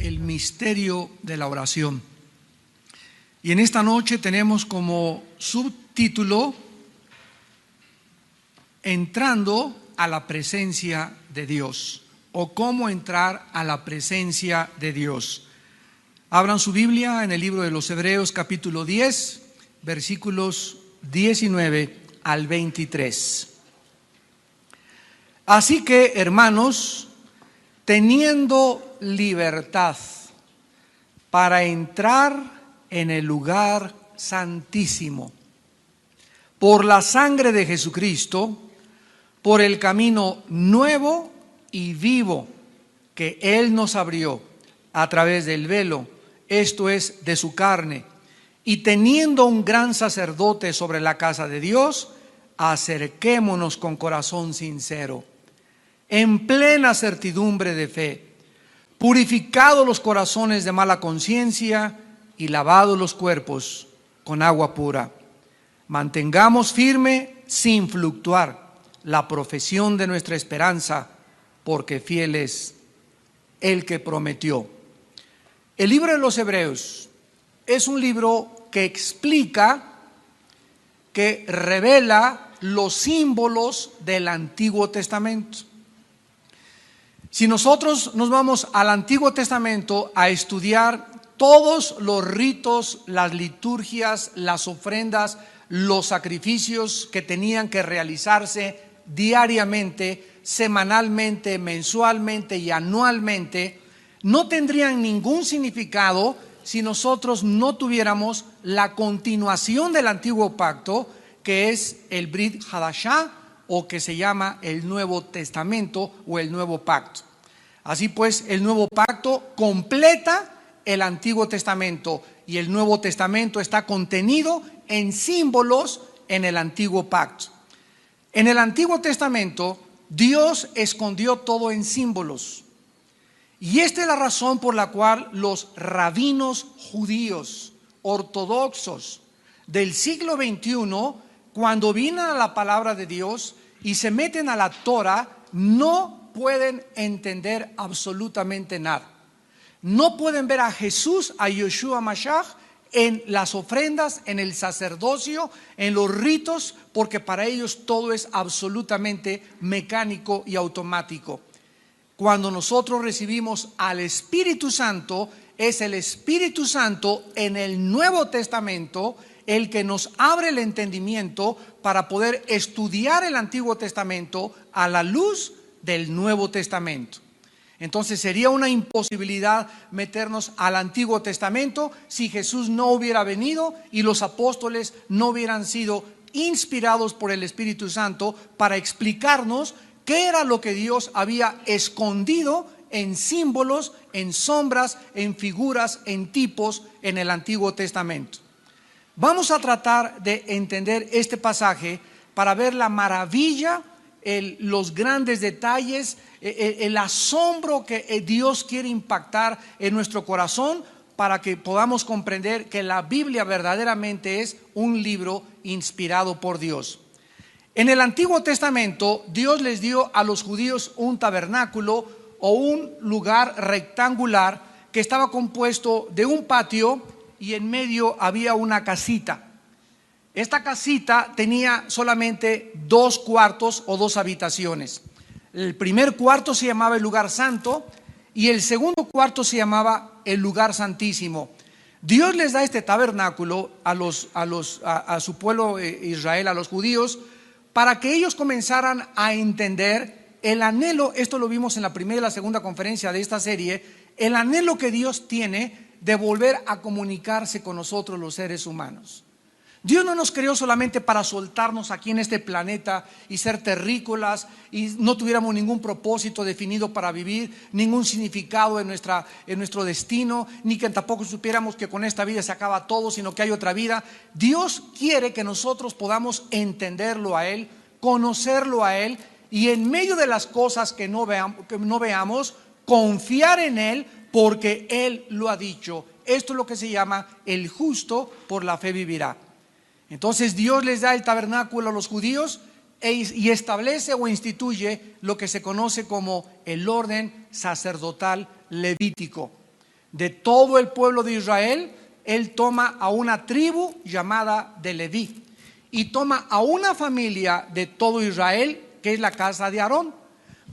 el misterio de la oración. Y en esta noche tenemos como subtítulo Entrando a la presencia de Dios, o cómo entrar a la presencia de Dios. Abran su Biblia en el libro de los Hebreos capítulo 10, versículos 19 al 23. Así que, hermanos, teniendo libertad para entrar en el lugar santísimo, por la sangre de Jesucristo, por el camino nuevo y vivo que Él nos abrió a través del velo, esto es, de su carne, y teniendo un gran sacerdote sobre la casa de Dios, acerquémonos con corazón sincero, en plena certidumbre de fe, purificados los corazones de mala conciencia y lavados los cuerpos con agua pura. Mantengamos firme sin fluctuar la profesión de nuestra esperanza, porque fiel es el que prometió. El libro de los Hebreos es un libro que explica, que revela los símbolos del Antiguo Testamento. Si nosotros nos vamos al Antiguo Testamento a estudiar todos los ritos, las liturgias, las ofrendas, los sacrificios que tenían que realizarse diariamente, semanalmente, mensualmente y anualmente, no tendrían ningún significado si nosotros no tuviéramos la continuación del antiguo pacto, que es el Brit Hadashah, o que se llama el Nuevo Testamento o el Nuevo Pacto. Así pues, el Nuevo Pacto completa el Antiguo Testamento y el Nuevo Testamento está contenido en símbolos en el Antiguo Pacto. En el Antiguo Testamento, Dios escondió todo en símbolos. Y esta es la razón por la cual los rabinos judíos ortodoxos del siglo XXI, cuando vienen a la palabra de Dios y se meten a la Torah, no pueden entender absolutamente nada. No pueden ver a Jesús, a Yeshua Mashiach, en las ofrendas, en el sacerdocio, en los ritos, porque para ellos todo es absolutamente mecánico y automático. Cuando nosotros recibimos al Espíritu Santo, es el Espíritu Santo en el Nuevo Testamento el que nos abre el entendimiento para poder estudiar el Antiguo Testamento a la luz del Nuevo Testamento. Entonces sería una imposibilidad meternos al Antiguo Testamento si Jesús no hubiera venido y los apóstoles no hubieran sido inspirados por el Espíritu Santo para explicarnos qué era lo que Dios había escondido en símbolos, en sombras, en figuras, en tipos en el Antiguo Testamento. Vamos a tratar de entender este pasaje para ver la maravilla, los grandes detalles, el asombro que Dios quiere impactar en nuestro corazón para que podamos comprender que la Biblia verdaderamente es un libro inspirado por Dios. En el Antiguo Testamento, Dios les dio a los judíos un tabernáculo o un lugar rectangular que estaba compuesto de un patio y en medio había una casita. Esta casita tenía solamente 2 cuartos o 2 habitaciones. El primer cuarto se llamaba el lugar santo y el segundo cuarto se llamaba el lugar santísimo. Dios les da este tabernáculo a su pueblo Israel, a los judíos, para que ellos comenzaran a entender el anhelo. Esto lo vimos en la primera y la segunda conferencia de esta serie, el anhelo que Dios tiene de volver a comunicarse con nosotros los seres humanos. Dios no nos creó solamente para soltarnos aquí en este planeta y ser terrícolas y no tuviéramos ningún propósito definido para vivir, ningún significado en nuestro destino, ni que tampoco supiéramos que con esta vida se acaba todo, sino que hay otra vida. Dios quiere que nosotros podamos entenderlo a Él, conocerlo a Él y en medio de las cosas que no veamos, confiar en Él porque Él lo ha dicho. Esto es lo que se llama el justo por la fe vivirá. Entonces Dios les da el tabernáculo a los judíos y establece o instituye lo que se conoce como el orden sacerdotal levítico. de todo el pueblo de Israel, Él toma a una tribu llamada de Leví y toma a una familia de todo Israel, que es la casa de Aarón,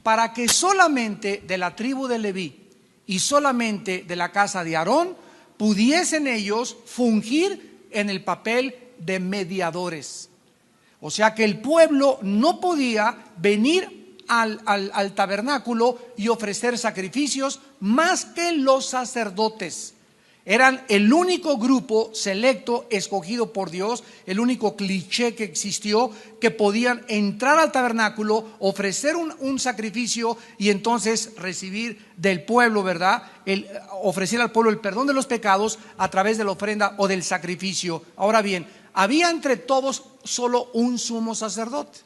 para que solamente de la tribu de Leví y solamente de la casa de Aarón pudiesen ellos fungir en el papel de mediadores. O sea que el pueblo no podía venir al tabernáculo y ofrecer sacrificios más que los sacerdotes. Eran el único grupo selecto, escogido por Dios, el único cliché que existió, que podían entrar al tabernáculo, ofrecer un sacrificio y entonces recibir del pueblo, ¿verdad? Ofrecer al pueblo el perdón de los pecados a través de la ofrenda o del sacrificio. Ahora bien, había entre todos solo un sumo sacerdote.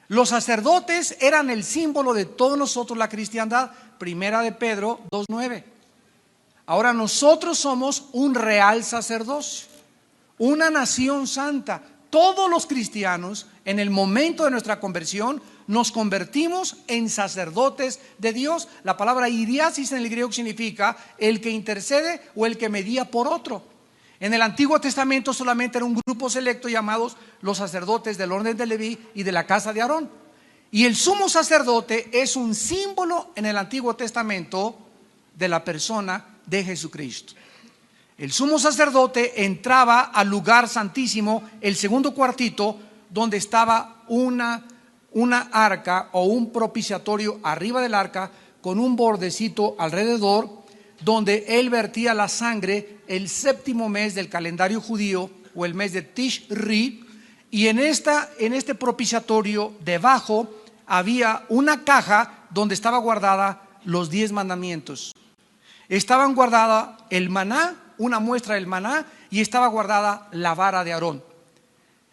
Los sacerdotes eran el símbolo de todos nosotros, la cristiandad. Primera de Pedro 2:9. Ahora nosotros somos un real sacerdocio, una nación santa. Todos los cristianos en el momento de nuestra conversión nos convertimos en sacerdotes de Dios. La palabra iriasis en el griego significa el que intercede o el que medía por otro. En el Antiguo Testamento solamente era un grupo selecto llamados los sacerdotes del orden de Leví y de la casa de Aarón. Y el sumo sacerdote es un símbolo en el Antiguo Testamento de la persona de Jesucristo. El sumo sacerdote entraba al lugar santísimo, el segundo cuartito, donde estaba una arca o un propiciatorio arriba del arca con un bordecito alrededor, donde él vertía la sangre el séptimo mes del calendario judío o el mes de Tishri. Y en este propiciatorio debajo había una caja donde estaba guardada los 10 mandamientos. Estaban guardada el maná, una muestra del maná, y estaba guardada la vara de Aarón.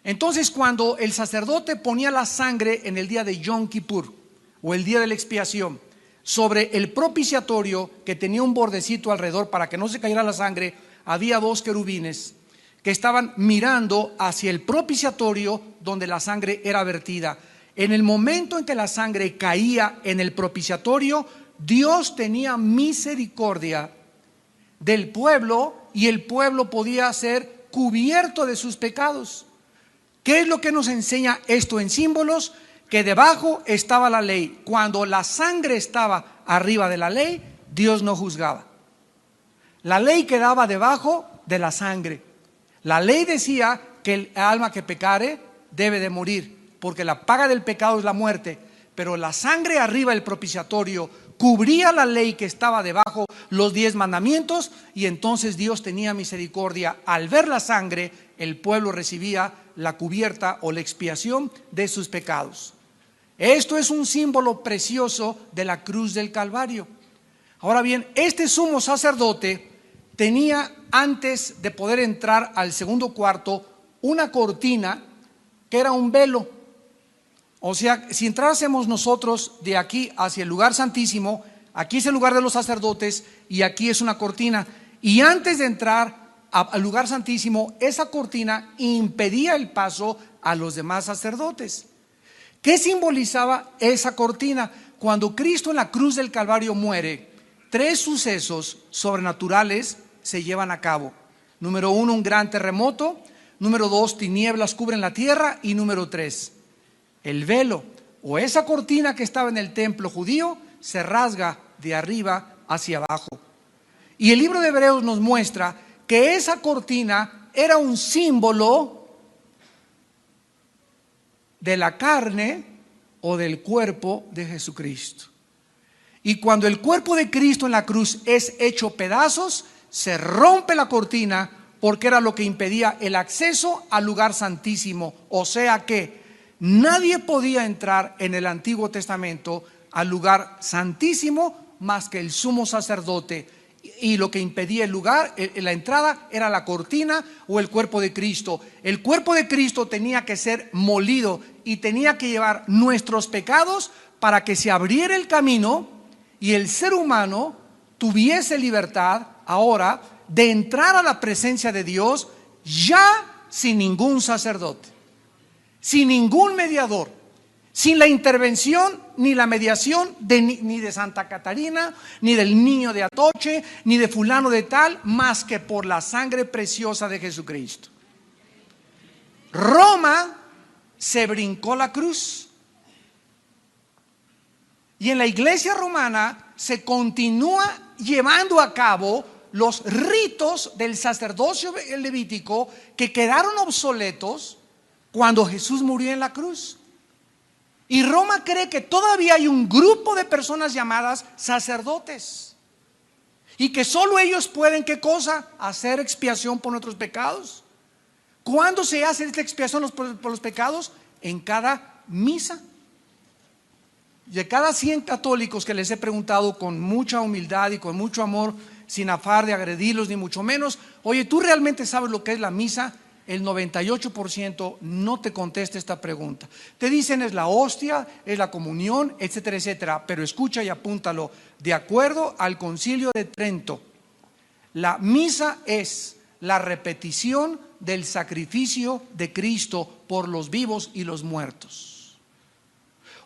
Entonces, cuando el sacerdote ponía la sangre en el día de Yom Kippur o el día de la expiación sobre el propiciatorio, que tenía un bordecito alrededor para que no se cayera la sangre, había 2 querubines que estaban mirando hacia el propiciatorio donde la sangre era vertida. En el momento en que la sangre caía en el propiciatorio, Dios tenía misericordia del pueblo y el pueblo podía ser cubierto de sus pecados. ¿Qué es lo que nos enseña esto en símbolos? Que debajo estaba la ley. Cuando la sangre estaba arriba de la ley, Dios no juzgaba. La ley quedaba debajo de la sangre. La ley decía que el alma que pecare debe de morir, porque la paga del pecado es la muerte. Pero la sangre arriba del propiciatorio cubría la ley que estaba debajo, los 10 mandamientos, y entonces Dios tenía misericordia. Al ver la sangre, el pueblo recibía la cubierta o la expiación de sus pecados. Esto es un símbolo precioso de la cruz del Calvario. Ahora bien, este sumo sacerdote tenía, antes de poder entrar al segundo cuarto, una cortina que era un velo. O sea, si entrásemos nosotros de aquí hacia el lugar santísimo, aquí es el lugar de los sacerdotes y aquí es una cortina. Y antes de entrar al lugar santísimo, esa cortina impedía el paso a los demás sacerdotes. ¿Qué simbolizaba esa cortina? Cuando Cristo en la cruz del Calvario muere, 3 sucesos sobrenaturales se llevan a cabo. Número 1, un gran terremoto. Número 2, tinieblas cubren la tierra. Y número 3, el velo o esa cortina que estaba en el templo judío se rasga de arriba hacia abajo. Y el libro de Hebreos nos muestra que esa cortina era un símbolo de la carne o del cuerpo de Jesucristo. Y cuando el cuerpo de Cristo en la cruz es hecho pedazos, se rompe la cortina, porque era lo que impedía el acceso al lugar santísimo. O sea que nadie podía entrar en el Antiguo Testamento al lugar santísimo más que el sumo sacerdote. Y lo que impedía el lugar, la entrada, era la cortina o el cuerpo de Cristo. El cuerpo de Cristo tenía que ser molido y tenía que llevar nuestros pecados para que se abriera el camino y el ser humano tuviese libertad ahora de entrar a la presencia de Dios, ya sin ningún sacerdote, sin ningún mediador. sin la intervención ni la mediación ni de Santa Catarina, ni del niño de Atoche, ni de fulano de tal, más que por la sangre preciosa de Jesucristo. Roma se brincó la cruz. Y en la iglesia romana se continúa llevando a cabo los ritos del sacerdocio levítico que quedaron obsoletos cuando Jesús murió en la cruz. Y Roma cree que todavía hay un grupo de personas llamadas sacerdotes y que solo ellos pueden, ¿qué cosa? Hacer expiación por nuestros pecados. ¿Cuándo se hace esta expiación por los pecados? En cada misa. De cada 100 católicos que les he preguntado con mucha humildad y con mucho amor, sin afán de agredirlos ni mucho menos, oye, ¿tú realmente sabes lo que es la misa? El 98% no te contesta esta pregunta. Te dicen es la hostia, es la comunión, etcétera, etcétera. Pero escucha y apúntalo. De acuerdo al Concilio de Trento, la misa es la repetición del sacrificio de Cristo por los vivos y los muertos.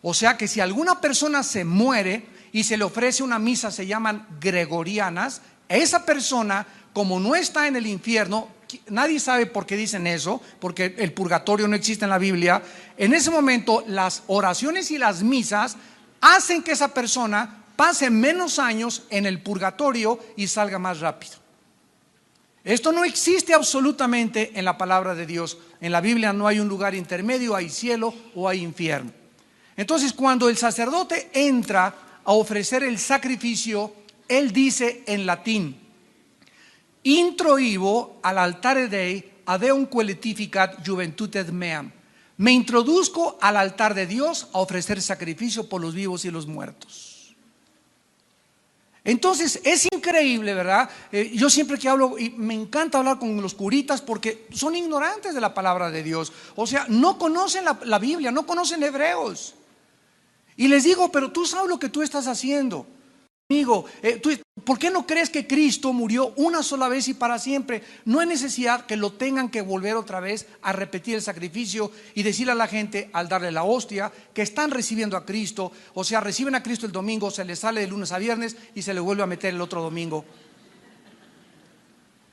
O sea que si alguna persona se muere y se le ofrece una misa, se llaman gregorianas, esa persona, como no está en el infierno, nadie sabe por qué dicen eso, porque el purgatorio no existe en la Biblia. En ese momento las oraciones y las misas hacen que esa persona pase menos años en el purgatorio y salga más rápido. Esto no existe absolutamente en la palabra de Dios. En la Biblia no hay un lugar intermedio, hay cielo o hay infierno. Entonces, cuando el sacerdote entra a ofrecer el sacrificio, él dice en latín: introibo al altare Dei adeum qualificat juventutem meam. Me introduzco al altar de Dios a ofrecer sacrificio por los vivos y los muertos. Entonces es increíble, ¿verdad? Yo siempre que hablo, y me encanta hablar con los curitas porque son ignorantes de la palabra de Dios. O sea, no conocen la Biblia, no conocen Hebreos. Y les digo, pero tú sabes lo que tú estás haciendo. Amigo, ¿por qué no crees que Cristo murió una sola vez y para siempre? No hay necesidad que lo tengan que volver otra vez a repetir el sacrificio y decirle a la gente al darle la hostia que están recibiendo a Cristo. O sea, reciben a Cristo el domingo, se les sale de lunes a viernes y se le vuelve a meter el otro domingo.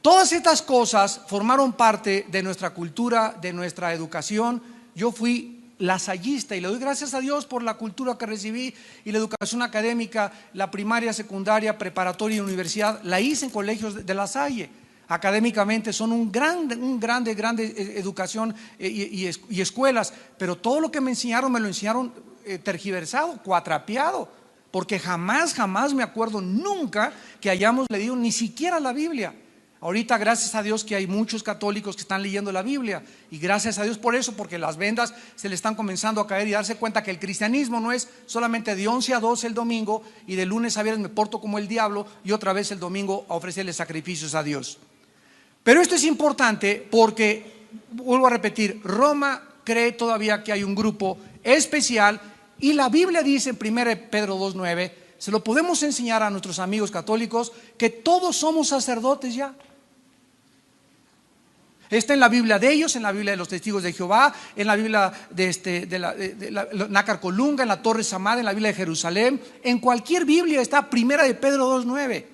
Todas estas cosas formaron parte de nuestra cultura, de nuestra educación. Yo fui lasallista y le doy gracias a Dios por la cultura que recibí y la educación académica, la primaria, secundaria, preparatoria y universidad, la hice en colegios de La Salle. Académicamente son un grande educación y escuelas, pero todo lo que me lo enseñaron tergiversado, cuatrapeado, porque jamás me acuerdo nunca que hayamos leído ni siquiera la Biblia. Ahorita gracias a Dios que hay muchos católicos que están leyendo la Biblia, y gracias a Dios por eso, porque las vendas se le están comenzando a caer y darse cuenta que el cristianismo no es solamente de 11 a 12 el domingo y de lunes a viernes me porto como el diablo y otra vez el domingo a ofrecerle sacrificios a Dios. Pero esto es importante porque, vuelvo a repetir, Roma cree todavía que hay un grupo especial y la Biblia dice en 1 Pedro 2:9, se lo podemos enseñar a nuestros amigos católicos, que todos somos sacerdotes ya. Está en la Biblia de ellos, en la Biblia de los testigos de Jehová, en la Biblia de la Nácar Colunga, en la Torre Samad, en la Biblia de Jerusalén. En cualquier Biblia está 1 de Pedro 2:9.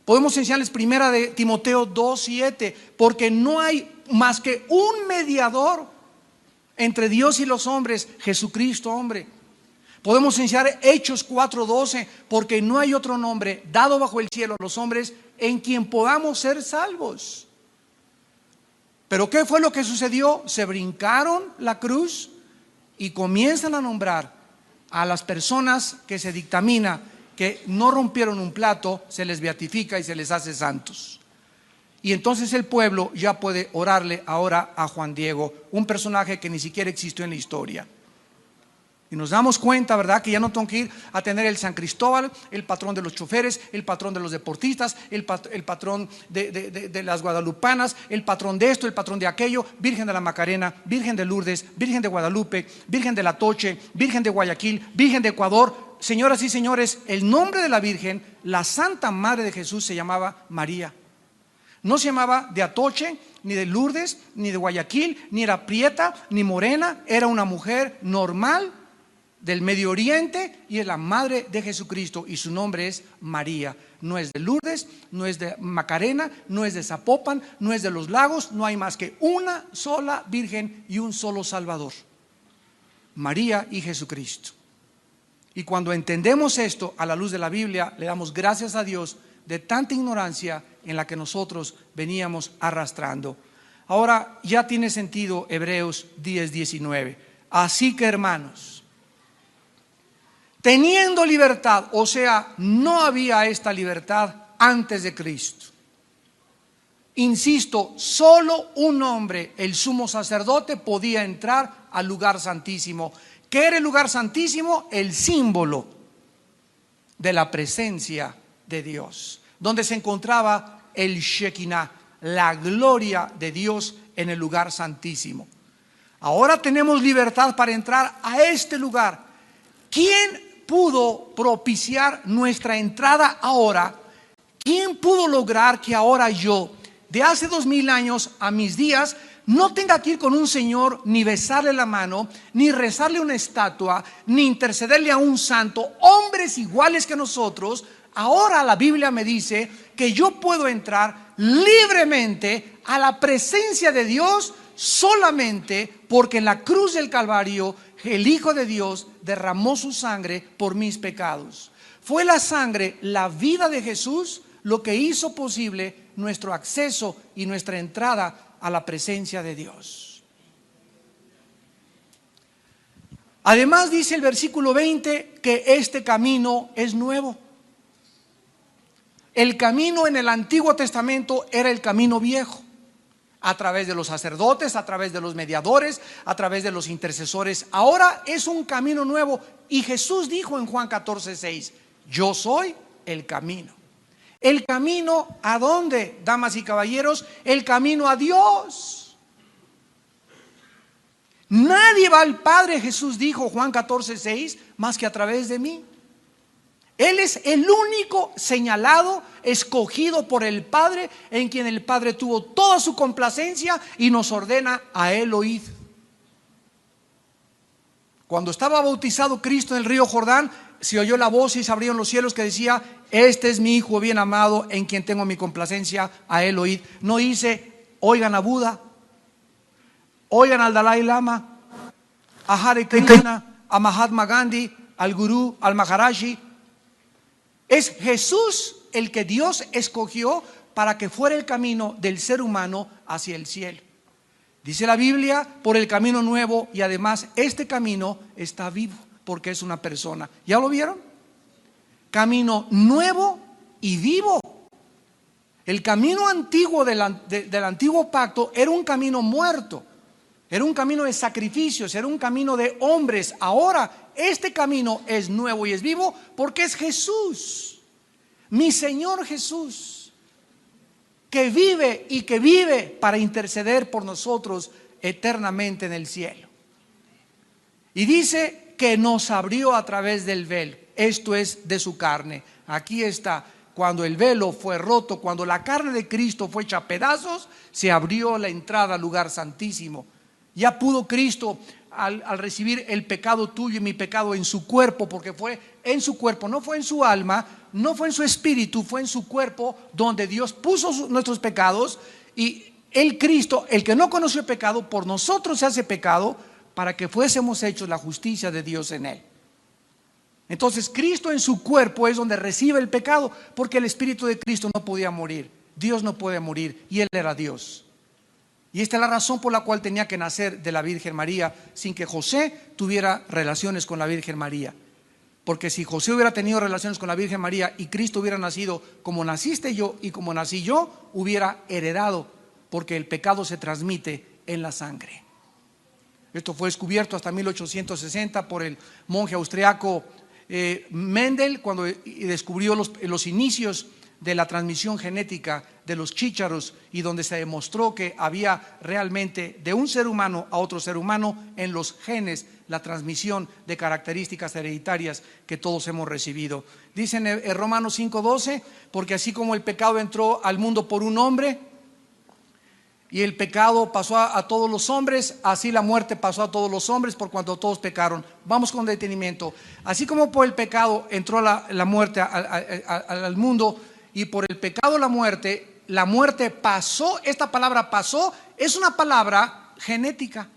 Podemos enseñarles 1 de Timoteo 2:7, porque no hay más que un mediador entre Dios y los hombres, Jesucristo hombre. Podemos enseñar Hechos 4:12, porque no hay otro nombre dado bajo el cielo a los hombres en quien podamos ser salvos. Pero ¿qué fue lo que sucedió? Se brincaron la cruz y comienzan a nombrar a las personas que se dictamina que no rompieron un plato, se les beatifica y se les hace santos. Y entonces el pueblo ya puede orarle ahora a Juan Diego, un personaje que ni siquiera existió en la historia. Y nos damos cuenta, ¿verdad?, que ya no tengo que ir a tener el San Cristóbal, el patrón de los choferes, el patrón de los deportistas, el patrón de las guadalupanas, el patrón de esto, el patrón de aquello, Virgen de la Macarena, Virgen de Lourdes, Virgen de Guadalupe, Virgen de la Toche, Virgen de Guayaquil, Virgen de Ecuador. Señoras y señores, el nombre de la Virgen, la Santa Madre de Jesús, se llamaba María. No se llamaba de Atoche, ni de Lourdes, ni de Guayaquil, ni era prieta, ni morena. Era una mujer normal del Medio Oriente y es la madre de Jesucristo, y su nombre es María. No es de Lourdes, no es de Macarena, no es de Zapopan, no es de Los Lagos. No hay más que una sola Virgen y un solo Salvador: María y Jesucristo. Y cuando entendemos esto a la luz de la Biblia, le damos gracias a Dios de tanta ignorancia en la que nosotros veníamos arrastrando. Ahora ya tiene sentido Hebreos 10:19. Así que, hermanos, teniendo libertad, o sea, no había esta libertad antes de Cristo. Insisto, solo un hombre, el sumo sacerdote, podía entrar al lugar santísimo. ¿Qué era el lugar santísimo? El símbolo de la presencia de Dios, donde se encontraba el Shekinah, la gloria de Dios en el lugar santísimo. Ahora tenemos libertad para entrar a este lugar. ¿Quién pudo propiciar nuestra entrada ahora? ¿Quién pudo lograr que ahora yo, de hace 2000 años a mis días, no tenga que ir con un señor, ni besarle la mano, ni rezarle una estatua, ni intercederle a un santo, hombres iguales que nosotros? Ahora la Biblia me dice que yo puedo entrar libremente a la presencia de Dios solamente porque en la cruz del Calvario el Hijo de Dios derramó su sangre por mis pecados. Fue la sangre, la vida de Jesús, lo que hizo posible nuestro acceso y nuestra entrada a la presencia de Dios. Además dice el versículo 20 que este camino es nuevo. El camino en el Antiguo Testamento era el camino viejo, a través de los sacerdotes, a través de los mediadores, a través de los intercesores. Ahora es un camino nuevo, y Jesús dijo en Juan 14:6: yo soy el camino. ¿El camino a dónde, damas y caballeros? El camino a Dios. Nadie va al Padre, Jesús dijo, Juan 14:6, más que a través de mí. Él es el único señalado, escogido por el Padre, en quien el Padre tuvo toda su complacencia y nos ordena: a Él oíd. Cuando estaba bautizado Cristo en el río Jordán, se oyó la voz y se abrieron los cielos que decía: este es mi Hijo bien amado, en quien tengo mi complacencia, a Él oíd. No dice: oigan a Buda, oigan al Dalai Lama, a Hare Krishna, a Mahatma Gandhi, al Gurú, al Maharaji. Es Jesús el que Dios escogió para que fuera el camino del ser humano hacia el cielo. Dice la Biblia: por el camino nuevo, y además este camino está vivo porque es una persona. ¿Ya lo vieron? Camino nuevo y vivo. El camino antiguo del antiguo pacto era un camino muerto, era un camino de sacrificios, era un camino de hombres. Ahora este camino es nuevo y es vivo porque es Jesús, mi Señor Jesús, que vive y que vive para interceder por nosotros eternamente en el cielo. Y dice que nos abrió a través del velo, esto es, de su carne. Aquí está: cuando el velo fue roto, cuando la carne de Cristo fue hecha a pedazos, se abrió la entrada al lugar santísimo. Ya pudo Cristo, al recibir el pecado tuyo y mi pecado en su cuerpo, porque fue en su cuerpo, no fue en su alma, no fue en su espíritu, fue en su cuerpo donde Dios puso nuestros pecados. Y el Cristo, el que no conoció pecado, por nosotros se hace pecado para que fuésemos hechos la justicia de Dios en Él. Entonces Cristo en su cuerpo es donde recibe el pecado, porque el Espíritu de Cristo no podía morir. Dios no puede morir y Él era Dios. Y esta es la razón por la cual tenía que nacer de la Virgen María, sin que José tuviera relaciones con la Virgen María. Porque si José hubiera tenido relaciones con la Virgen María y Cristo hubiera nacido como naciste yo y como nací yo, hubiera heredado, porque el pecado se transmite en la sangre. Esto fue descubierto hasta 1860 por el monje austriaco Mendel, cuando descubrió los inicios de la transmisión genética de los chícharos, y donde se demostró que había realmente de un ser humano a otro ser humano en los genes la transmisión de características hereditarias que todos hemos recibido. Dicen en Romanos 5:12: porque así como el pecado entró al mundo por un hombre, y el pecado pasó a todos los hombres, así la muerte pasó a todos los hombres por cuanto todos pecaron. Vamos con detenimiento. Así como por el pecado entró la muerte al mundo, y por el pecado la muerte pasó. Esta palabra pasó es una palabra genética.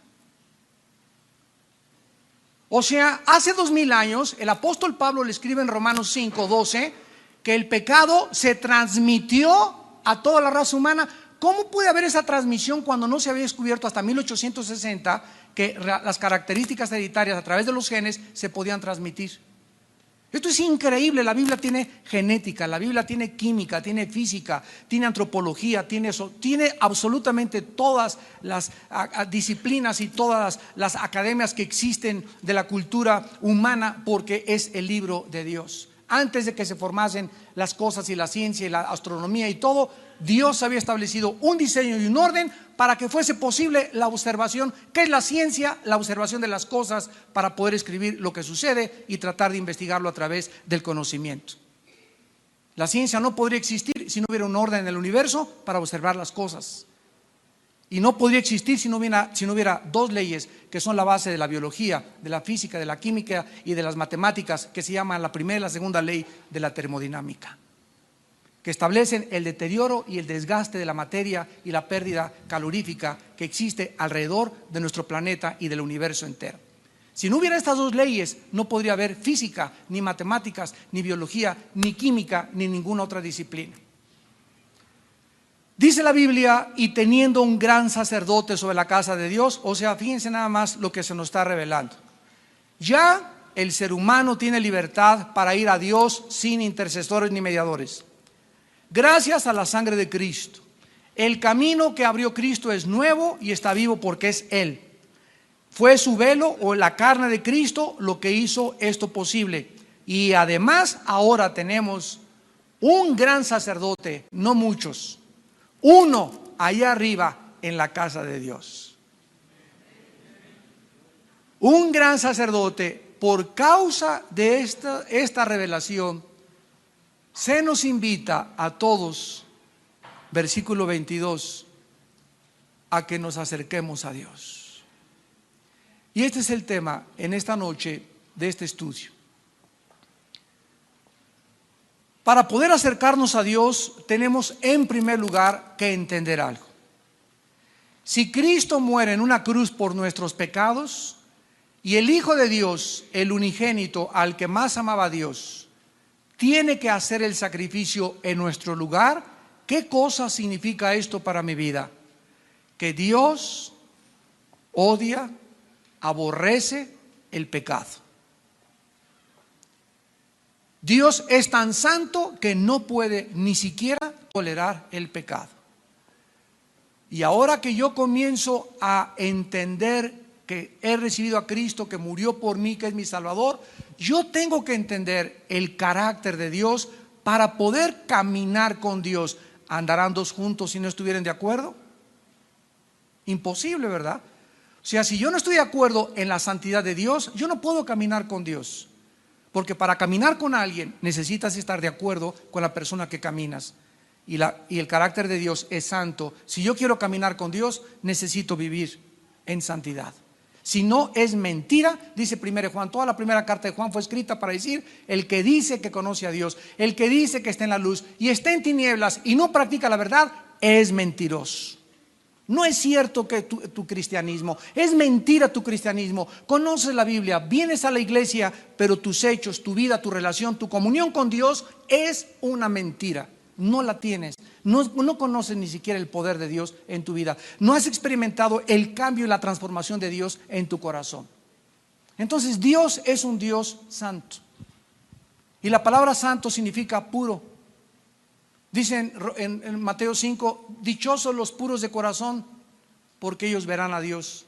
O sea, hace 2000 años el apóstol Pablo le escribe en Romanos 5:12 que el pecado se transmitió a toda la raza humana. ¿Cómo puede haber esa transmisión cuando no se había descubierto hasta 1860 que las características hereditarias a través de los genes se podían transmitir? Esto es increíble. La Biblia tiene genética, la Biblia tiene química, tiene física, tiene antropología, tiene absolutamente todas las disciplinas y todas las academias que existen de la cultura humana, porque es el libro de Dios. Antes de que se formasen las cosas y la ciencia y la astronomía y todo, Dios había establecido un diseño y un orden para que fuese posible la observación. ¿Qué es la ciencia? La observación de las cosas para poder escribir lo que sucede y tratar de investigarlo a través del conocimiento. La ciencia no podría existir si no hubiera un orden en el universo para observar las cosas. Y no podría existir si no hubiera dos leyes que son la base de la biología, de la física, de la química y de las matemáticas, que se llaman la primera y la segunda ley de la termodinámica, que establecen el deterioro y el desgaste de la materia y la pérdida calorífica que existe alrededor de nuestro planeta y del universo entero. Si no hubiera estas dos leyes, no podría haber física, ni matemáticas, ni biología, ni química, ni ninguna otra disciplina. Dice la Biblia, y teniendo un gran sacerdote sobre la casa de Dios. O sea, fíjense nada más lo que se nos está revelando. Ya el ser humano tiene libertad para ir a Dios sin intercesores ni mediadores, gracias a la sangre de Cristo. El camino que abrió Cristo es nuevo y está vivo porque es Él. Fue su velo o la carne de Cristo lo que hizo esto posible. Y además ahora tenemos un gran sacerdote, no muchos, uno allá arriba en la casa de Dios. Un gran sacerdote. Por causa de esta revelación, se nos invita a todos, versículo 22, a que nos acerquemos a Dios. Y este es el tema en esta noche de este estudio. Para poder acercarnos a Dios, tenemos en primer lugar que entender algo. Si Cristo muere en una cruz por nuestros pecados, y el Hijo de Dios, el unigénito, al que más amaba a Dios, tiene que hacer el sacrificio en nuestro lugar, ¿qué cosa significa esto para mi vida? Que Dios odia, aborrece el pecado. Dios es tan santo que no puede ni siquiera tolerar el pecado. Y ahora que yo comienzo a entender que he recibido a Cristo, que murió por mí, que es mi Salvador, yo tengo que entender el carácter de Dios para poder caminar con Dios. ¿Andarán dos juntos si no estuvieran de acuerdo? Imposible, ¿verdad? O sea, si yo no estoy de acuerdo en la santidad de Dios, yo no puedo caminar con Dios. Porque para caminar con alguien necesitas estar de acuerdo con la persona que caminas. Y el carácter de Dios es santo. Si yo quiero caminar con Dios, necesito vivir en santidad. Si no, es mentira. Dice 1 Juan, toda la primera carta de Juan fue escrita para decir: el que dice que conoce a Dios, el que dice que está en la luz y está en tinieblas y no practica la verdad, es mentiroso. No es cierto que tu cristianismo, es mentira tu cristianismo. Conoces la Biblia, vienes a la iglesia, pero tus hechos, tu vida, tu relación, tu comunión con Dios es una mentira. No la tienes, no conoces ni siquiera el poder de Dios en tu vida. No has experimentado el cambio y la transformación de Dios en tu corazón. Entonces Dios es un Dios santo. Y la palabra santo significa puro. Dicen en Mateo 5, dichosos los puros de corazón, porque ellos verán a Dios.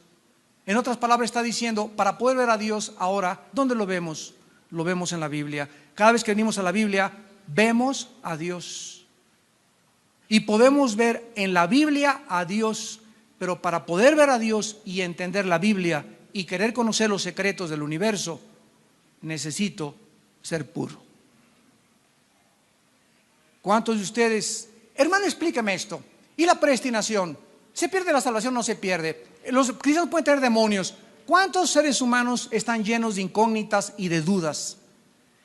En otras palabras está diciendo, para poder ver a Dios ahora, ¿dónde lo vemos? Lo vemos en la Biblia. Cada vez que venimos a la Biblia, vemos a Dios. Y podemos ver en la Biblia a Dios, pero para poder ver a Dios y entender la Biblia y querer conocer los secretos del universo, necesito ser puro. ¿Cuántos de ustedes, hermano, explícame esto? ¿Y la predestinación? ¿Se pierde la salvación? No se pierde. Los cristianos pueden tener demonios. ¿Cuántos seres humanos están llenos de incógnitas y de dudas?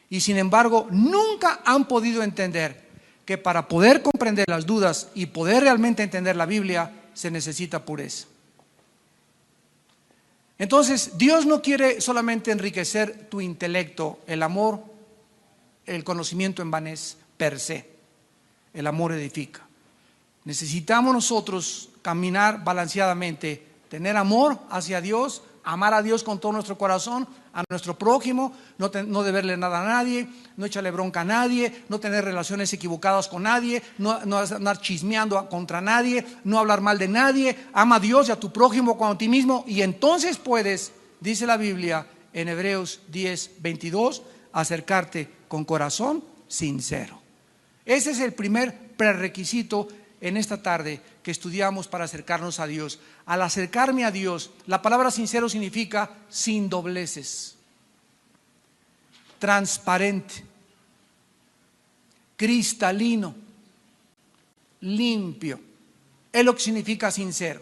Y sin embargo, nunca han podido entender que para poder comprender las dudas y poder realmente entender la Biblia, se necesita pureza. Entonces, Dios no quiere solamente enriquecer tu intelecto. El amor, el conocimiento envanece per se. El amor edifica. Necesitamos nosotros caminar balanceadamente, tener amor hacia Dios, amar a Dios con todo nuestro corazón, a nuestro prójimo, no deberle nada a nadie, no echarle bronca a nadie, no tener relaciones equivocadas con nadie, no andar chismeando contra nadie, no hablar mal de nadie. Ama a Dios y a tu prójimo como a ti mismo, y entonces puedes, dice la Biblia en Hebreos 10:22, acercarte con corazón sincero. Ese es el primer prerequisito en esta tarde que estudiamos para acercarnos a Dios. Al acercarme a Dios, la palabra sincero significa sin dobleces, transparente, cristalino, limpio. Es lo que significa sincero.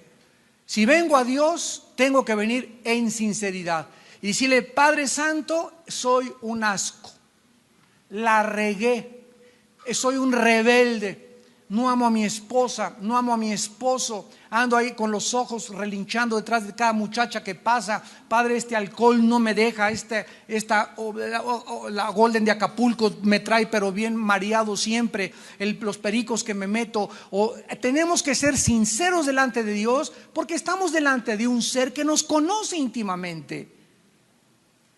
Si vengo a Dios, tengo que venir en sinceridad y decirle: Padre Santo, soy un asco, la regué, soy un rebelde, no amo a mi esposa, no amo a mi esposo, ando ahí con los ojos relinchando detrás de cada muchacha que pasa. Padre, este alcohol no me deja, la Golden de Acapulco me trae pero bien mareado siempre, los pericos que me meto. Tenemos que ser sinceros delante de Dios, porque estamos delante de un ser que nos conoce íntimamente.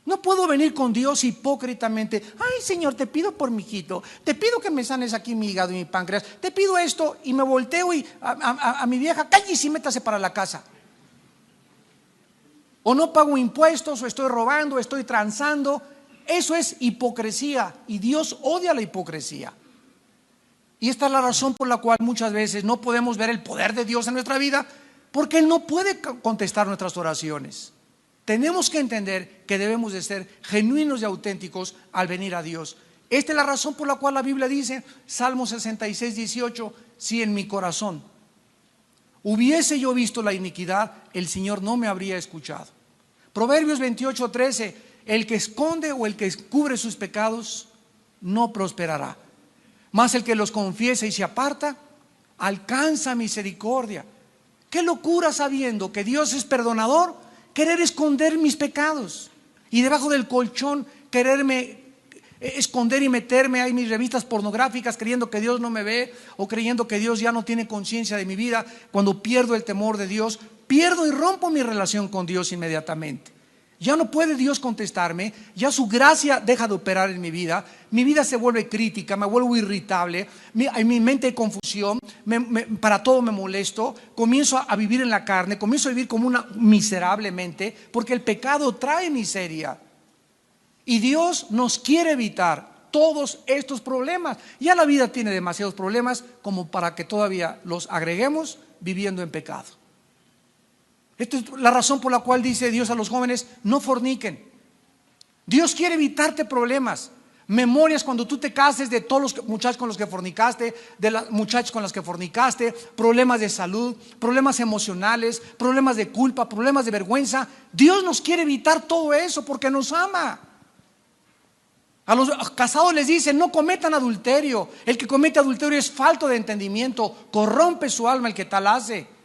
No puedo venir con Dios hipócritamente: ay, Señor, te pido por mi hijito, te pido que me sanes aquí mi hígado y mi páncreas, te pido esto, y me volteo y a mi vieja: cállese y métase para la casa. O no pago impuestos, o estoy robando, o estoy transando. Eso es hipocresía, y Dios odia la hipocresía. Y esta es la razón por la cual muchas veces no podemos ver el poder de Dios en nuestra vida, porque Él no puede contestar nuestras oraciones. Tenemos que entender que debemos de ser genuinos y auténticos al venir a Dios. Esta es la razón por la cual la Biblia dice, Salmo 66:18: si en mi corazón hubiese yo visto la iniquidad, el Señor no me habría escuchado. Proverbios 28:13: el que esconde o el que cubre sus pecados no prosperará, mas el que los confiesa y se aparta alcanza misericordia. Qué locura, sabiendo que Dios es perdonador, querer esconder mis pecados, y debajo del colchón quererme esconder y meterme ahí mis revistas pornográficas, creyendo que Dios no me ve, o creyendo que Dios ya no tiene conciencia de mi vida. Cuando pierdo el temor de Dios, pierdo y rompo mi relación con Dios inmediatamente. Ya no puede Dios contestarme, ya su gracia deja de operar en mi vida se vuelve crítica, me vuelvo irritable, en mi mente hay confusión, para todo me molesto, comienzo a vivir en la carne, comienzo a vivir como miserablemente, porque el pecado trae miseria. Y Dios nos quiere evitar todos estos problemas. Ya la vida tiene demasiados problemas como para que todavía los agreguemos viviendo en pecado. Esta es la razón por la cual dice Dios a los jóvenes: no forniquen. Dios quiere evitarte problemas, memorias cuando tú te cases de todos los muchachos con los que fornicaste, de las muchachas con las que fornicaste, problemas de salud, problemas emocionales, problemas de culpa, problemas de vergüenza. Dios nos quiere evitar todo eso porque nos ama. A los casados les dice: no cometan adulterio. El que comete adulterio es falto de entendimiento, corrompe su alma el que tal hace.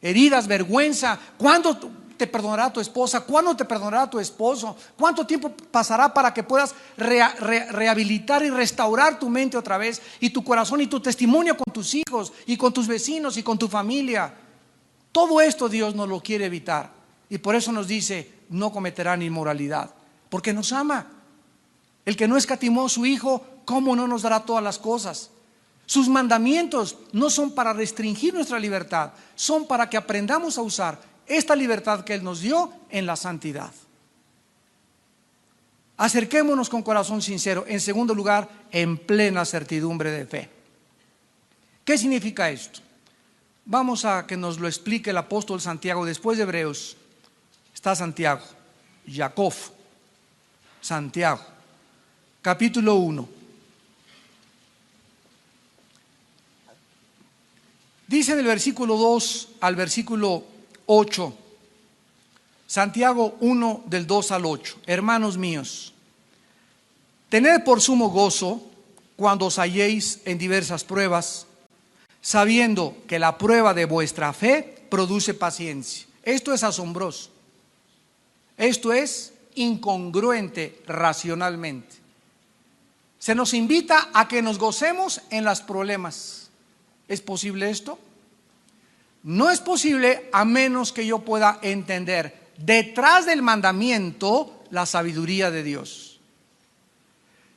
Heridas, vergüenza. ¿Cuándo te perdonará tu esposa? ¿Cuándo te perdonará tu esposo? ¿Cuánto tiempo pasará para que puedas rehabilitar y restaurar tu mente otra vez, y tu corazón y tu testimonio con tus hijos y con tus vecinos y con tu familia? Todo esto Dios nos lo quiere evitar, y por eso nos dice: no cometerán inmoralidad, porque nos ama. El que no escatimó a su Hijo, ¿cómo no nos dará todas las cosas? Sus mandamientos no son para restringir nuestra libertad, son para que aprendamos a usar esta libertad que Él nos dio en la santidad. Acerquémonos con corazón sincero. En segundo lugar, en plena certidumbre de fe. ¿Qué significa esto? Vamos a que nos lo explique el apóstol Santiago. Después de Hebreos está Santiago, Jacob, Santiago, capítulo 1. Dice en el versículo 2 al versículo 8, Santiago 1 del 2 al 8, hermanos míos, tened por sumo gozo cuando os halléis en diversas pruebas, sabiendo que la prueba de vuestra fe produce paciencia. Esto es asombroso. Esto es incongruente racionalmente. Se nos invita a que nos gocemos en los problemas. ¿Es posible esto? No es posible a menos que yo pueda entender detrás del mandamiento la sabiduría de Dios.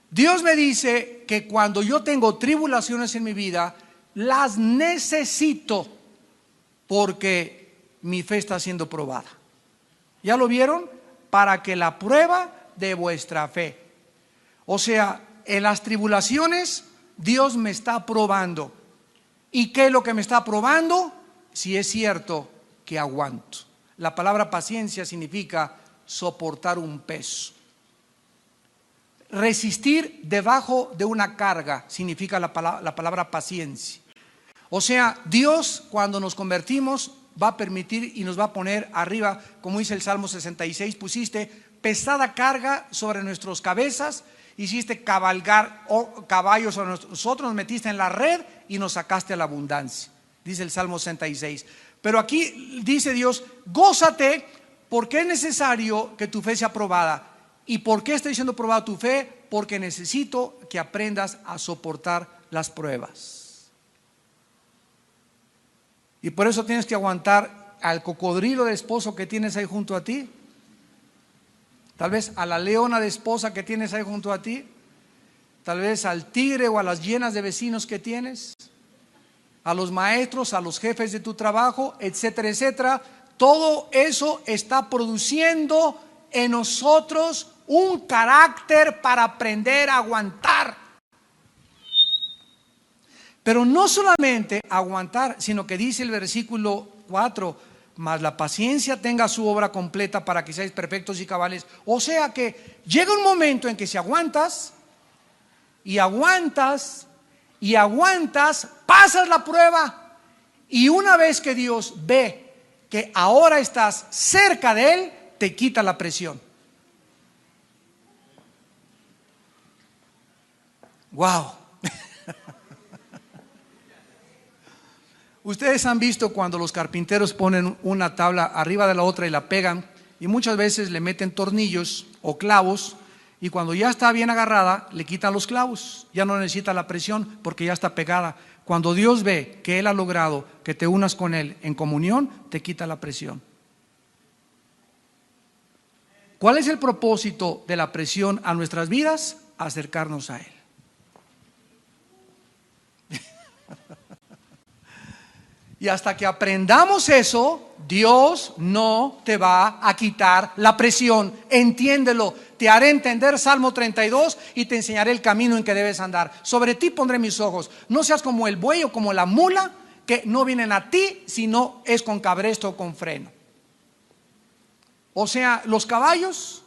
Dios me dice que cuando yo tengo tribulaciones en mi vida, las necesito porque mi fe está siendo probada. ¿Ya lo vieron? Para que la prueba de vuestra fe. O sea, en las tribulaciones Dios me está probando. ¿Y qué es lo que me está probando? Si es cierto que aguanto. La palabra paciencia significa soportar un peso. Resistir debajo de una carga significa la palabra paciencia. O sea, Dios cuando nos convertimos va a permitir y nos va a poner arriba, como dice el Salmo 66, pusiste pesada carga sobre nuestras cabezas, hiciste cabalgar caballos sobre nosotros, nos metiste en la red y nos sacaste a la abundancia, dice el Salmo 66. Pero aquí dice Dios, gózate porque es necesario que tu fe sea probada. ¿Y por qué está diciendo probada tu fe? Porque necesito que aprendas a soportar las pruebas. Y por eso tienes que aguantar al cocodrilo de esposo que tienes ahí junto a ti. Tal vez a la leona de esposa que tienes ahí junto a ti. Tal vez al tigre o a las hienas de vecinos que tienes. A los maestros, a los jefes de tu trabajo, etcétera, etcétera. Todo eso está produciendo en nosotros un carácter para aprender a aguantar. Pero no solamente aguantar, sino que dice el versículo 4, mas la paciencia tenga su obra completa para que seáis perfectos y cabales. O sea que llega un momento en que si aguantas y aguantas y aguantas, pasas la prueba y una vez que Dios ve que ahora estás cerca de Él, te quita la presión. Wow. Ustedes han visto cuando los carpinteros ponen una tabla arriba de la otra y la pegan y muchas veces le meten tornillos o clavos y cuando ya está bien agarrada le quitan los clavos, ya no necesita la presión porque ya está pegada. Cuando Dios ve que Él ha logrado que te unas con Él en comunión, te quita la presión. ¿Cuál es el propósito de la presión a nuestras vidas? Acercarnos a Él. Y hasta que aprendamos eso, Dios no te va a quitar la presión. Entiéndelo. Te haré entender Salmo 32 y te enseñaré el camino en que debes andar. Sobre ti pondré mis ojos. No seas como el buey o como la mula que no vienen a ti, sino es con cabresto o con freno. O sea, los caballos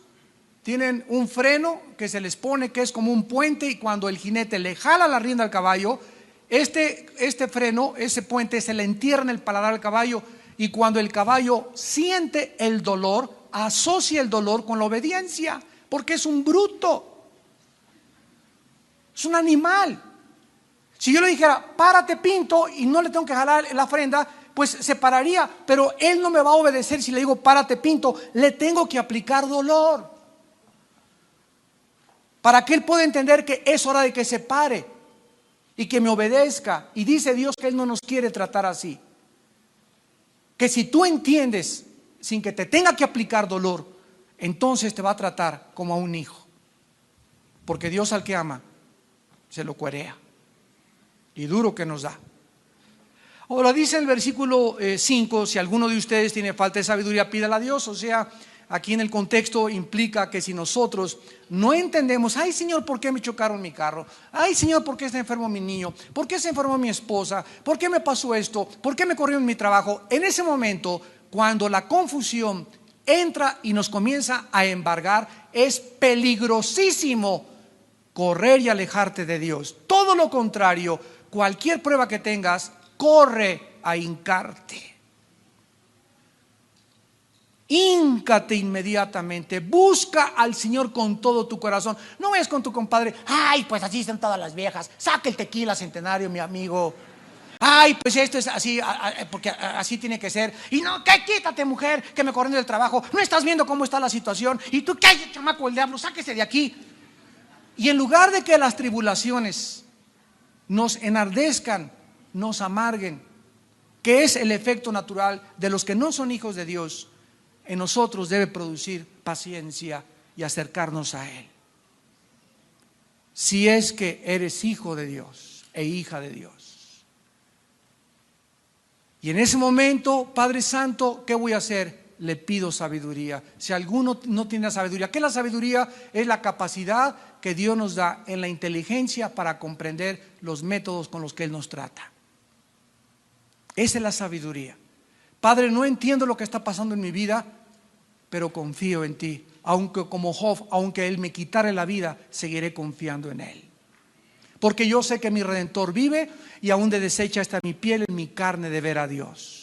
tienen un freno que se les pone que es como un puente y cuando el jinete le jala la rienda al caballo, este freno, ese puente se le entierra en el paladar al caballo y cuando el caballo siente el dolor, asocia el dolor con la obediencia, porque es un bruto, es un animal. Si yo le dijera, párate Pinto, y no le tengo que jalar la frenda, pues se pararía, pero él no me va a obedecer si le digo, párate Pinto, le tengo que aplicar dolor, para que él pueda entender que es hora de que se pare y que me obedezca. Y dice Dios que Él no nos quiere tratar así. Que si tú entiendes sin que te tenga que aplicar dolor, entonces te va a tratar como a un hijo. Porque Dios al que ama se lo cuerea. Y duro que nos da. Ahora dice el versículo 5, si alguno de ustedes tiene falta de sabiduría, pídala a Dios. O sea, aquí en el contexto implica que si nosotros no entendemos, ay Señor, ¿por qué me chocaron mi carro? Ay Señor, ¿por qué está enfermo mi niño? ¿Por qué se enfermó mi esposa? ¿Por qué me pasó esto? ¿Por qué me corrió en mi trabajo? En ese momento, cuando la confusión entra y nos comienza a embargar, es peligrosísimo correr y alejarte de Dios. Todo lo contrario, cualquier prueba que tengas, corre a hincarte. Híncate inmediatamente, busca al Señor con todo tu corazón. No vayas con tu compadre, ay, pues así están todas las viejas, saca el tequila Centenario, mi amigo. Ay, pues esto es así, porque así tiene que ser. Y no, que quítate, mujer, que me corren del trabajo. No estás viendo cómo está la situación. Y tú, cállate, chamaco del diablo, sáquese de aquí. Y en lugar de que las tribulaciones nos enardezcan, nos amarguen, que es el efecto natural de los que no son hijos de Dios, en nosotros debe producir paciencia y acercarnos a Él. Si es que eres hijo de Dios e hija de Dios. Y en ese momento, Padre Santo, ¿qué voy a hacer? Le pido sabiduría. Si alguno no tiene sabiduría, ¿qué es la sabiduría? Es la capacidad que Dios nos da en la inteligencia para comprender los métodos con los que Él nos trata. Esa es la sabiduría. Padre, no entiendo lo que está pasando en mi vida, pero confío en ti. Aunque como Job, aunque Él me quitare la vida, seguiré confiando en Él. Porque yo sé que mi Redentor vive y aún de deshecha está mi piel en mi carne de ver a Dios.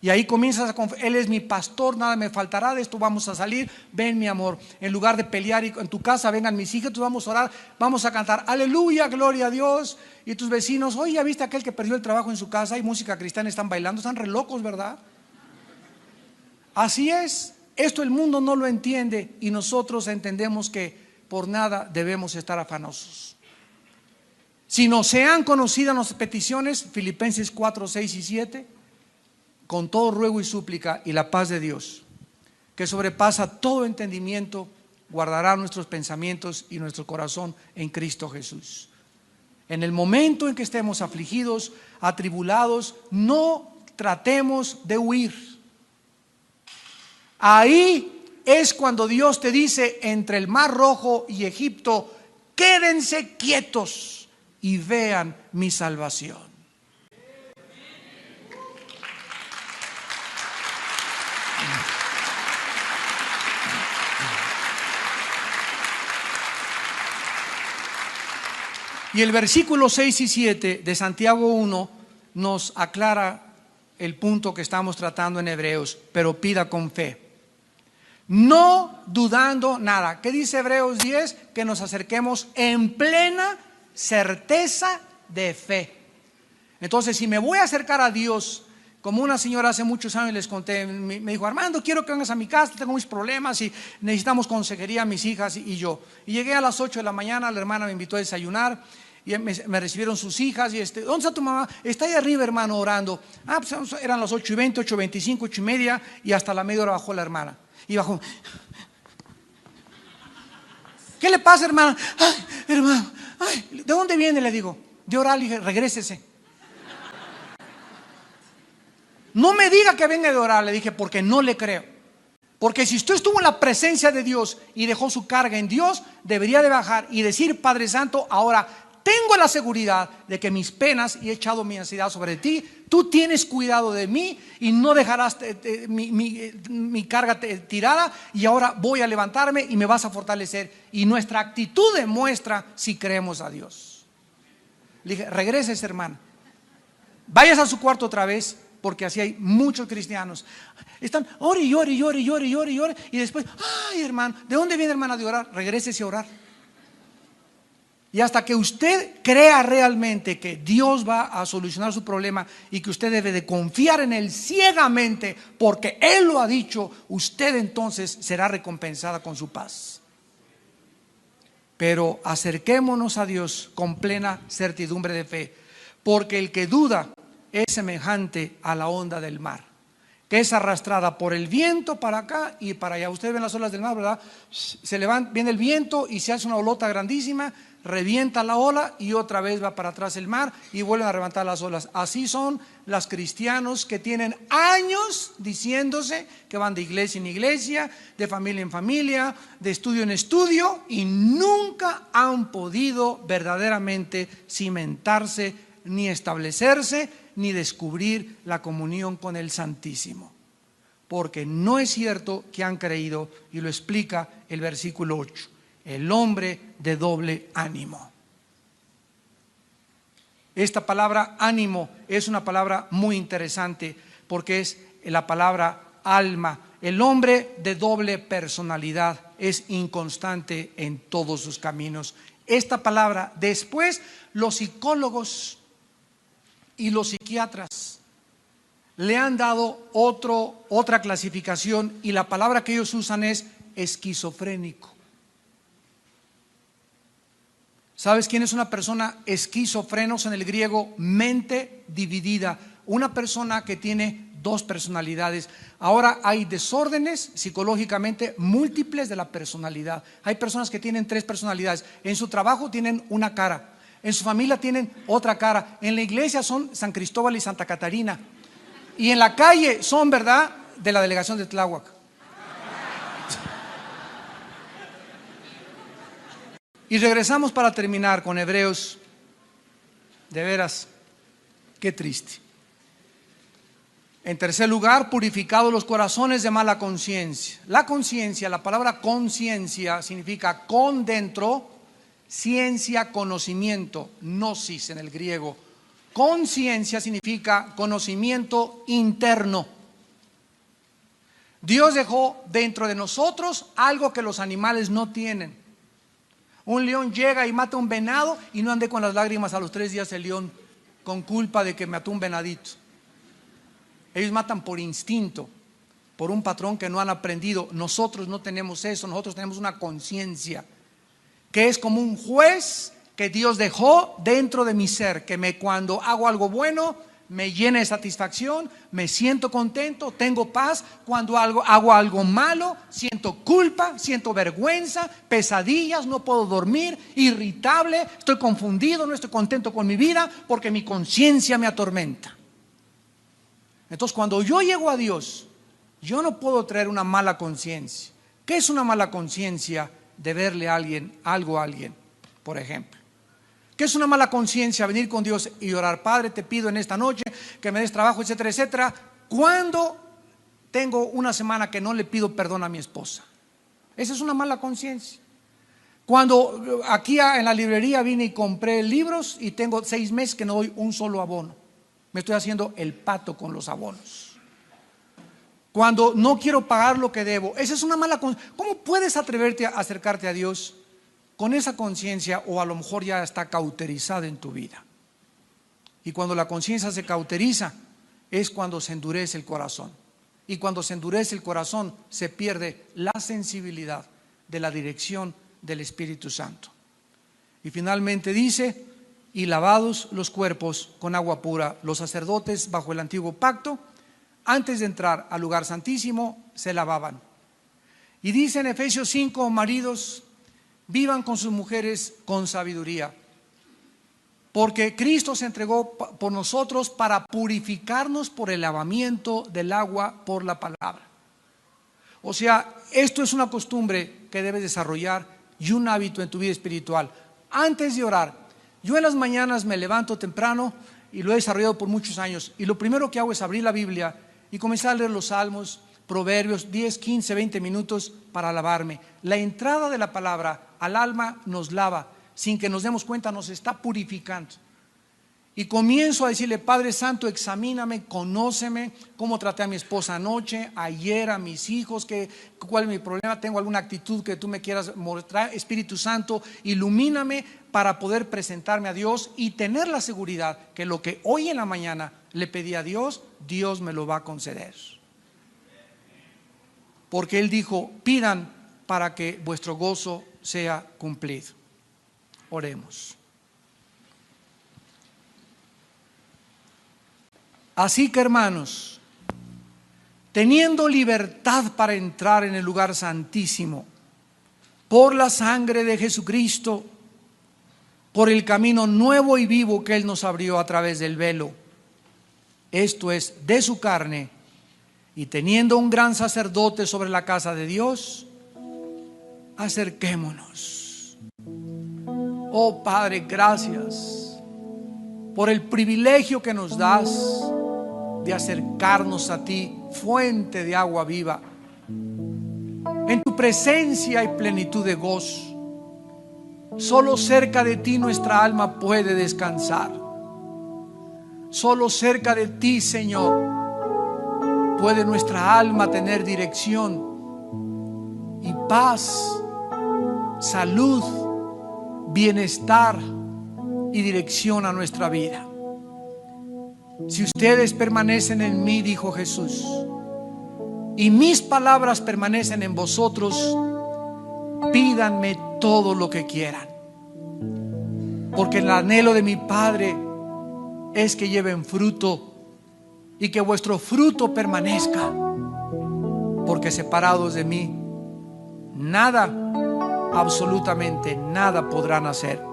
Y ahí comienzas a confiar. Él es mi pastor, nada me faltará, de esto vamos a salir. Ven, mi amor, en lugar de pelear y en tu casa vengan mis hijos, vamos a orar, vamos a cantar aleluya, gloria a Dios. Y tus vecinos, oye, ¿ya viste aquel que perdió el trabajo en su casa? Hay música cristiana, están bailando, están re locos, ¿verdad? Así es. Esto el mundo no lo entiende y nosotros entendemos que por nada debemos estar afanosos. Si no sean conocidas nuestras peticiones, Filipenses 4, 6 y 7, con todo ruego y súplica y la paz de Dios, que sobrepasa todo entendimiento, guardará nuestros pensamientos y nuestro corazón en Cristo Jesús. En el momento en que estemos afligidos, atribulados, no tratemos de huir. Ahí es cuando Dios te dice, entre el Mar Rojo y Egipto, quédense quietos y vean mi salvación. Y el versículo 6 y 7 de Santiago 1 nos aclara el punto que estamos tratando en Hebreos, pero pida con fe, no dudando nada. ¿Qué dice Hebreos 10? Que nos acerquemos en plena certeza de fe. Entonces, si me voy a acercar a Dios, como una señora hace muchos años les conté, me dijo, Armando, quiero que vengas a mi casa, tengo mis problemas y necesitamos consejería mis hijas y yo. Y llegué a las 8 de la mañana, la hermana me invitó a desayunar y me recibieron sus hijas y ¿dónde está tu mamá? Está ahí arriba, hermano, orando. Pues eran las 8:20, 8:25, 8:30 y hasta la media hora bajó la hermana. Y bajó. ¿Qué le pasa, hermana? Ay, hermano, ay, ¿de dónde viene? Le digo, de orar. Le dije, regrésese. No me diga que venga de orar, le dije, porque no le creo. Porque si usted estuvo en la presencia de Dios y dejó su carga en Dios, debería de bajar y decir, Padre Santo, ahora tengo la seguridad de que mis penas y he echado mi ansiedad sobre ti. Tú tienes cuidado de mí y no dejarás mi carga tirada, y ahora voy a levantarme y me vas a fortalecer. Y nuestra actitud demuestra si creemos a Dios. Le dije, regreses, hermana, vayas a su cuarto otra vez, porque así hay muchos cristianos. Están ore y ore y ore y ore y ore y ore, y después, ay, hermano, ¿de dónde viene, hermana, de orar? Regrésese a orar. Y hasta que usted crea realmente que Dios va a solucionar su problema y que usted debe de confiar en Él ciegamente porque Él lo ha dicho, usted entonces será recompensada con su paz. Pero acerquémonos a Dios con plena certidumbre de fe, porque el que duda es semejante a la onda del mar, que es arrastrada por el viento para acá y para allá. Ustedes ven las olas del mar, ¿verdad? Se levanta, viene el viento y se hace una olota grandísima, revienta la ola y otra vez va para atrás el mar y vuelven a levantar las olas. Así son los cristianos que tienen años diciéndose que van de iglesia en iglesia, de familia en familia, de estudio en estudio, y nunca han podido verdaderamente cimentarse, ni establecerse, ni descubrir la comunión con el Santísimo. Porque no es cierto que han creído, y lo explica el versículo 8. El hombre de doble ánimo. Esta palabra ánimo es una palabra muy interesante porque es la palabra alma. El hombre de doble personalidad es inconstante en todos sus caminos. Esta palabra, después los psicólogos y los psiquiatras le han dado otra clasificación, y la palabra que ellos usan es esquizofrénico. ¿Sabes quién es una persona esquizofrenos en el griego? Mente dividida, una persona que tiene dos personalidades. Ahora hay desórdenes psicológicamente múltiples de la personalidad. Hay personas que tienen tres personalidades. En su trabajo tienen una cara, en su familia tienen otra cara, en la iglesia son San Cristóbal y Santa Catarina, y en la calle son, ¿verdad?, de la delegación de Tláhuac. Y regresamos para terminar con Hebreos. De veras, qué triste. En tercer lugar, purificados los corazones de mala conciencia. La conciencia, la palabra conciencia significa con dentro, ciencia, conocimiento, gnosis en el griego. Conciencia significa conocimiento interno. Dios dejó dentro de nosotros algo que los animales no tienen. Un león llega y mata un venado y no ande con las lágrimas a los 3 días el león con culpa de que mató un venadito. Ellos matan por instinto, por un patrón que no han aprendido. Nosotros no tenemos eso. Nosotros tenemos una conciencia que es como un juez que Dios dejó dentro de mi ser, que cuando hago algo bueno me llena de satisfacción, me siento contento, tengo paz. Cuando hago algo malo, siento culpa, siento vergüenza, pesadillas, no puedo dormir, irritable, estoy confundido, no estoy contento con mi vida porque mi conciencia me atormenta. Entonces, cuando yo llego a Dios, yo no puedo traer una mala conciencia. ¿Qué es una mala conciencia? De verle a alguien, algo a alguien, por ejemplo. ¿Qué es una mala conciencia? Venir con Dios y orar: Padre, te pido en esta noche que me des trabajo, etcétera, etcétera. Cuando tengo una semana que no le pido perdón a mi esposa, esa es una mala conciencia. Cuando aquí en la librería vine y compré libros y tengo 6 meses que no doy un solo abono, me estoy haciendo el pato con los abonos. Cuando no quiero pagar lo que debo, esa es una mala conciencia. ¿Cómo puedes atreverte a acercarte a Dios con esa conciencia? O a lo mejor ya está cauterizada en tu vida. Y cuando la conciencia se cauteriza es cuando se endurece el corazón. Y cuando se endurece el corazón se pierde la sensibilidad de la dirección del Espíritu Santo. Y finalmente dice: y lavados los cuerpos con agua pura. Los sacerdotes bajo el antiguo pacto, antes de entrar al lugar santísimo, se lavaban. Y dice en Efesios 5: maridos, vivan con sus mujeres con sabiduría, porque Cristo se entregó por nosotros para purificarnos por el lavamiento del agua por la palabra. O sea, esto es una costumbre que debes desarrollar y un hábito en tu vida espiritual. Antes de orar, yo en las mañanas me levanto temprano y lo he desarrollado por muchos años, y lo primero que hago es abrir la Biblia y comenzar a leer los Salmos, Proverbios, 10, 15, 20 minutos para lavarme. La entrada de la palabra al alma nos lava, sin que nos demos cuenta nos está purificando. Y comienzo a decirle: Padre Santo, examíname, conóceme, cómo traté a mi esposa anoche, ayer, a mis hijos, cuál es mi problema, tengo alguna actitud que tú me quieras mostrar. Espíritu Santo, ilumíname para poder presentarme a Dios y tener la seguridad que lo que hoy en la mañana le pedí a Dios, Dios me lo va a conceder. Porque Él dijo: pidan para que vuestro gozo sea cumplido. Oremos. Así que, hermanos, teniendo libertad para entrar en el lugar santísimo por la sangre de Jesucristo, por el camino nuevo y vivo que Él nos abrió a través del velo, esto es, de su carne, y teniendo un gran sacerdote sobre la casa de Dios, acerquémonos. Oh Padre, gracias por el privilegio que nos das de acercarnos a ti, fuente de agua viva. En tu presencia hay plenitud de gozo. Solo cerca de ti nuestra alma puede descansar. Solo cerca de ti, Señor, puede nuestra alma tener dirección y paz, salud, bienestar y dirección a nuestra vida. Si ustedes permanecen en mí, dijo Jesús, y mis palabras permanecen en vosotros, pídanme todo lo que quieran, porque el anhelo de mi Padre es que lleven fruto y que vuestro fruto permanezca, porque separados de mí, nada, absolutamente nada podrán hacer.